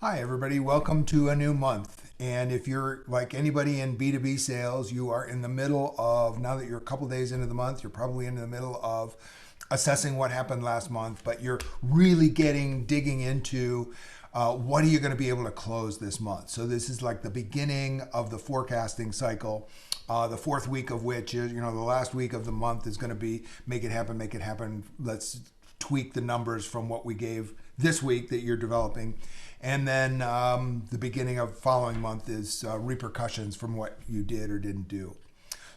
Hi, everybody. Welcome to a new month. And if you're like anybody in B2B sales, you are in the middle of, now that you're a couple days into the month, you're probably in the middle of assessing what happened last month, but you're really digging into what are you going to be able to close this month. So this is like the beginning of the forecasting cycle. The fourth week of which is, the last week of the month is going to be make it happen, make it happen. Let's tweak the numbers from what we gave this week that you're developing. And then the beginning of following month is repercussions from what you did or didn't do.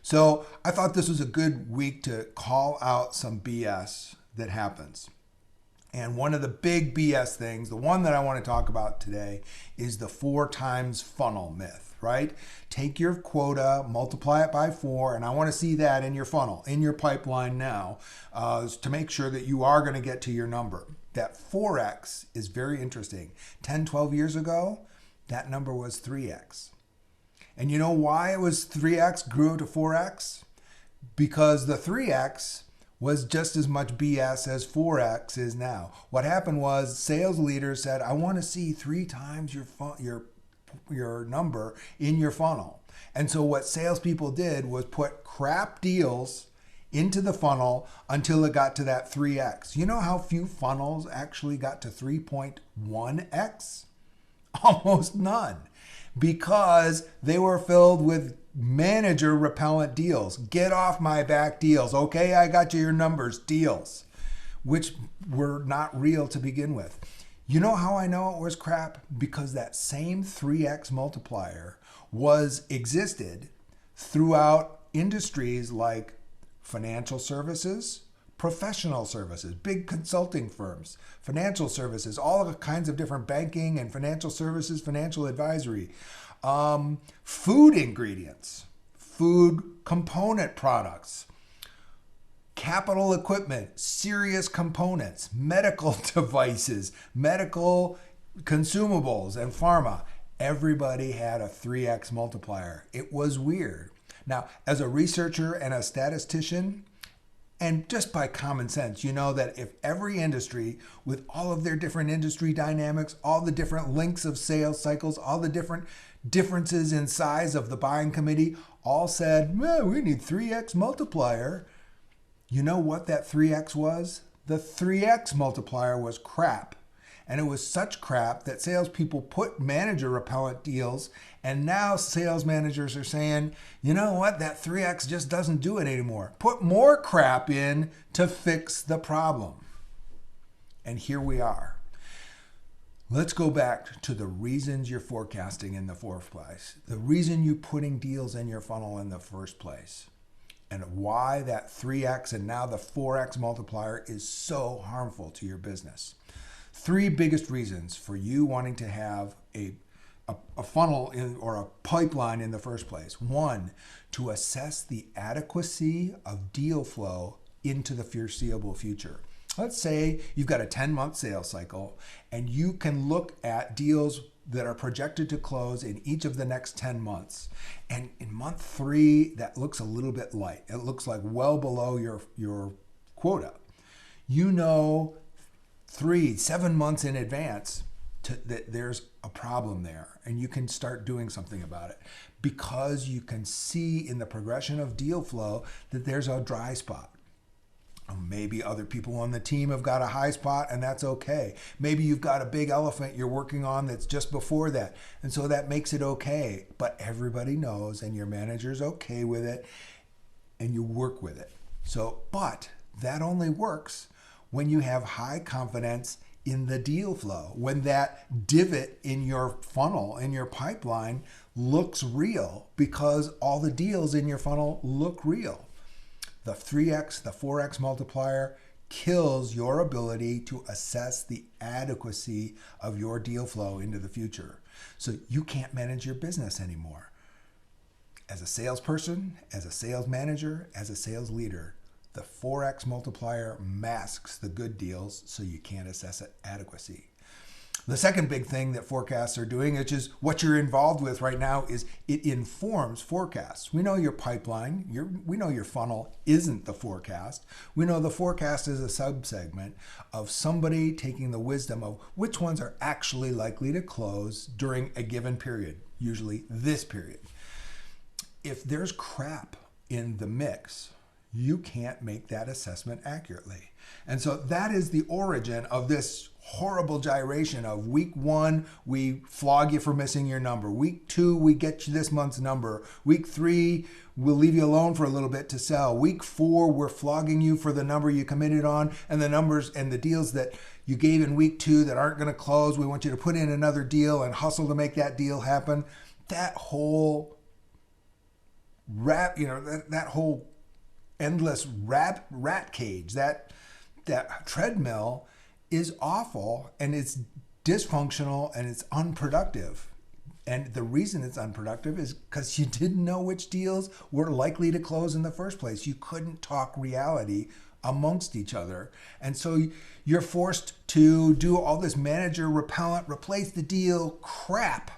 So I thought this was a good week to call out some BS that happens. And one of the big BS things, the one that I want to talk about today, is the 4 times funnel myth, right? Take your quota, multiply it by 4, and I want to see that in your funnel, in your pipeline now, to make sure that you are going to get to your number. That 4x is very interesting. 10, 12 years ago, that number was 3x. And you know why it was 3x grew to 4x? Because the 3x was just as much BS as 4x is now. What happened was sales leaders said, I want to see 3 times your number in your funnel. And so what salespeople did was put crap deals into the funnel until it got to that 3x. You know how few funnels actually got to 3.1x? Almost none. Because they were filled with manager repellent deals. Get off my back deals. Okay, I got you your numbers deals, which were not real to begin with. You know how I know it was crap? Because that same 3x multiplier existed throughout industries like financial services, professional services, big consulting firms, financial services, all the kinds of different banking and financial services, financial advisory, food ingredients, food component products, capital equipment, serious components, medical devices, medical consumables, and pharma. Everybody had a 3x multiplier. It was weird. Now, as a researcher and a statistician, and just by common sense, you know that if every industry, with all of their different industry dynamics, all the different lengths of sales cycles, all the different differences in size of the buying committee, all said, well, we need 3x multiplier. You know what that 3x was? The 3x multiplier was crap. And it was such crap that salespeople put manager repellent deals, and now sales managers are saying, you know what, that 3x just doesn't do it anymore. Put more crap in to fix the problem. And here we are. Let's go back to the reasons you're forecasting in the fourth place, the reason you're putting deals in your funnel in the first place, and why that 3x and now the 4x multiplier is so harmful to your business. 3 biggest reasons for you wanting to have a funnel or a pipeline in the first place. 1, to assess the adequacy of deal flow into the foreseeable future. Let's say you've got a 10-month sales cycle and you can look at deals that are projected to close in each of the next 10 months. And in month 3, that looks a little bit light. It looks like well below your quota. You know 7 months in advance that there's a problem there, and you can start doing something about it because you can see in the progression of deal flow that there's a dry spot. Maybe other people on the team have got a high spot, and that's okay. Maybe you've got a big elephant you're working on that's just before that, and so that makes it okay. But everybody knows, and your manager's okay with it, and you work with it. But that only works when you have high confidence in the deal flow, when that divot in your funnel, in your pipeline, looks real because all the deals in your funnel look real. The 3x, the 4x multiplier kills your ability to assess the adequacy of your deal flow into the future. So you can't manage your business anymore. As a salesperson, as a sales manager, as a sales leader, the 4x multiplier masks the good deals so you can't assess adequacy. The second big thing that forecasts are doing, which is what you're involved with right now, is it informs forecasts. We know your pipeline, we know your funnel isn't the forecast. We know the forecast is a subsegment of somebody taking the wisdom of which ones are actually likely to close during a given period, usually this period. If there's crap in the mix, you can't make that assessment accurately. And so that is the origin of this horrible gyration of week 1, we flog you for missing your number. Week 2, we get you this month's number. Week 3, we'll leave you alone for a little bit to sell. Week 4, we're flogging you for the number you committed on, and the numbers and the deals that you gave in week 2 that aren't going to close. We want you to put in another deal and hustle to make that deal happen. That whole that whole endless rat cage, that treadmill is awful, and it's dysfunctional, and it's unproductive. And the reason it's unproductive is because you didn't know which deals were likely to close in the first place. You couldn't talk reality amongst each other. And so you're forced to do all this manager repellent, replace the deal crap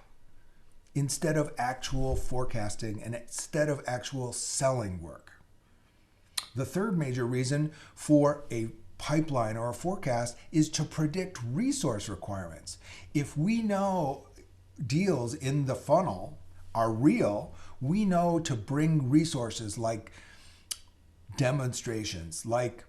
instead of actual forecasting and instead of actual selling work. The third major reason for a pipeline or a forecast is to predict resource requirements. If we know deals in the funnel are real, we know to bring resources like demonstrations, like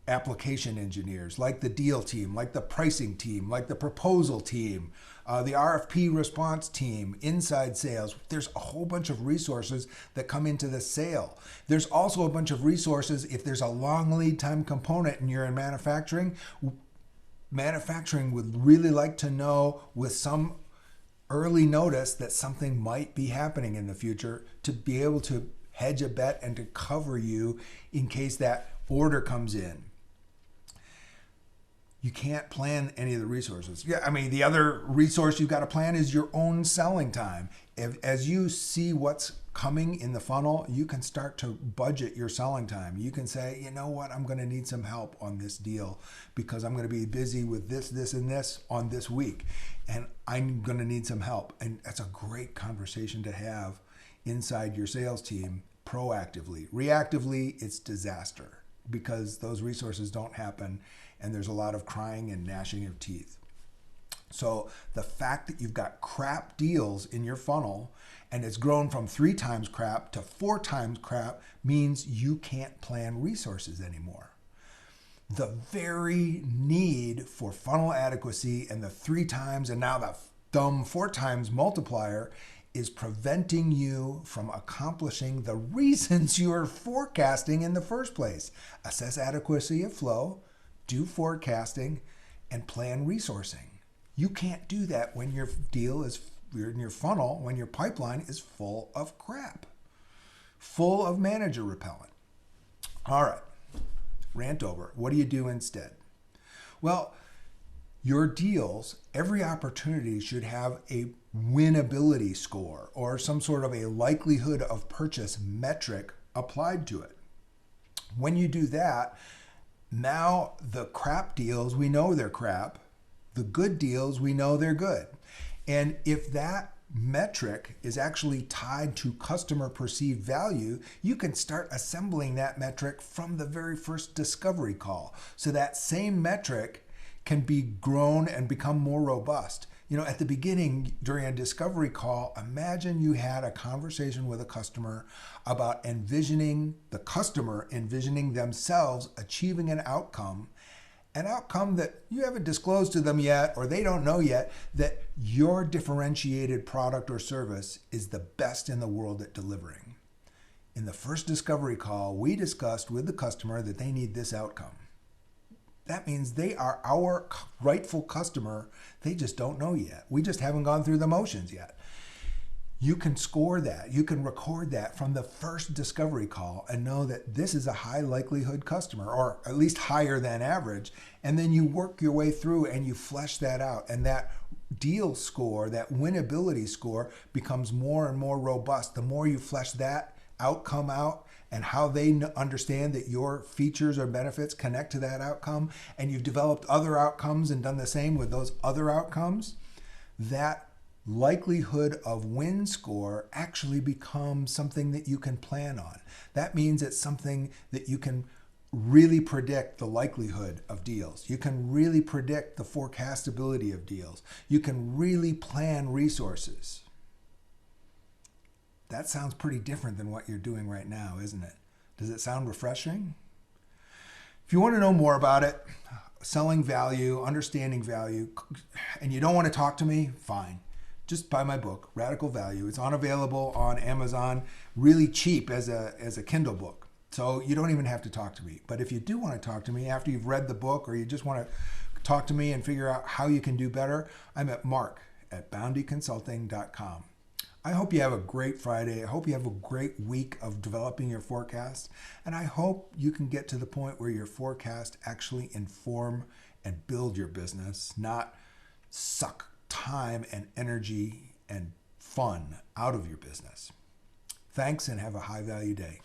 application engineers, like the deal team, like the pricing team, like the proposal team, the RFP response team, inside sales. There's a whole bunch of resources that come into the sale. There's also a bunch of resources if there's a long lead time component and you're in manufacturing. Manufacturing would really like to know with some early notice that something might be happening in the future to be able to hedge a bet and to cover you in case that order comes in. You can't plan any of the resources. Yeah, I mean, the other resource you've got to plan is your own selling time. As you see what's coming in the funnel, you can start to budget your selling time. You can say, you know what, I'm going to need some help on this deal because I'm going to be busy with this, and this on this week, and I'm going to need some help. And that's a great conversation to have inside your sales team proactively. Reactively, it's disaster because those resources don't happen, and there's a lot of crying and gnashing of teeth. So the fact that you've got crap deals in your funnel and it's grown from 3 times crap to 4 times crap means you can't plan resources anymore. The very need for funnel adequacy and the 3 times and now the dumb 4 times multiplier is preventing you from accomplishing the reasons you're forecasting in the first place. Assess adequacy of flow, do forecasting, and plan resourcing. You can't do that when your deal is in your funnel, when your pipeline is full of crap, full of manager repellent. All right, rant over. What do you do instead? Well, your deals, every opportunity should have a winnability score or some sort of a likelihood of purchase metric applied to it. When you do that, now the crap deals, we know they're crap. The good deals, we know they're good. And if that metric is actually tied to customer perceived value, you can start assembling that metric from the very first discovery call. So that same metric can be grown and become more robust. You know, at the beginning, during a discovery call, imagine you had a conversation with a customer about the customer envisioning themselves achieving an outcome that you haven't disclosed to them yet, or they don't know yet, that your differentiated product or service is the best in the world at delivering. In the first discovery call, we discussed with the customer that they need this outcome. That means they are our rightful customer. They just don't know yet. We just haven't gone through the motions yet. You can score that. You can record that from the first discovery call and know that this is a high likelihood customer, or at least higher than average. And then you work your way through and you flesh that out. And that deal score, that winnability score, becomes more and more robust. The more you flesh that outcome out and how they understand that your features or benefits connect to that outcome, and you've developed other outcomes and done the same with those other outcomes, that likelihood of win score actually becomes something that you can plan on. That means it's something that you can really predict the likelihood of deals. You can really predict the forecastability of deals. You can really plan resources. That sounds pretty different than what you're doing right now, isn't it? Does it sound refreshing? If you want to know more about it, selling value, understanding value, and you don't want to talk to me, fine. Just buy my book, Radical Value. It's available on Amazon, really cheap as a Kindle book. So you don't even have to talk to me. But if you do want to talk to me after you've read the book, or you just want to talk to me and figure out how you can do better, I'm at mark@boundyconsulting.com. I hope you have a great Friday. I hope you have a great week of developing your forecast. And I hope you can get to the point where your forecast actually inform and build your business, not suck time and energy and fun out of your business. Thanks, and have a high value day.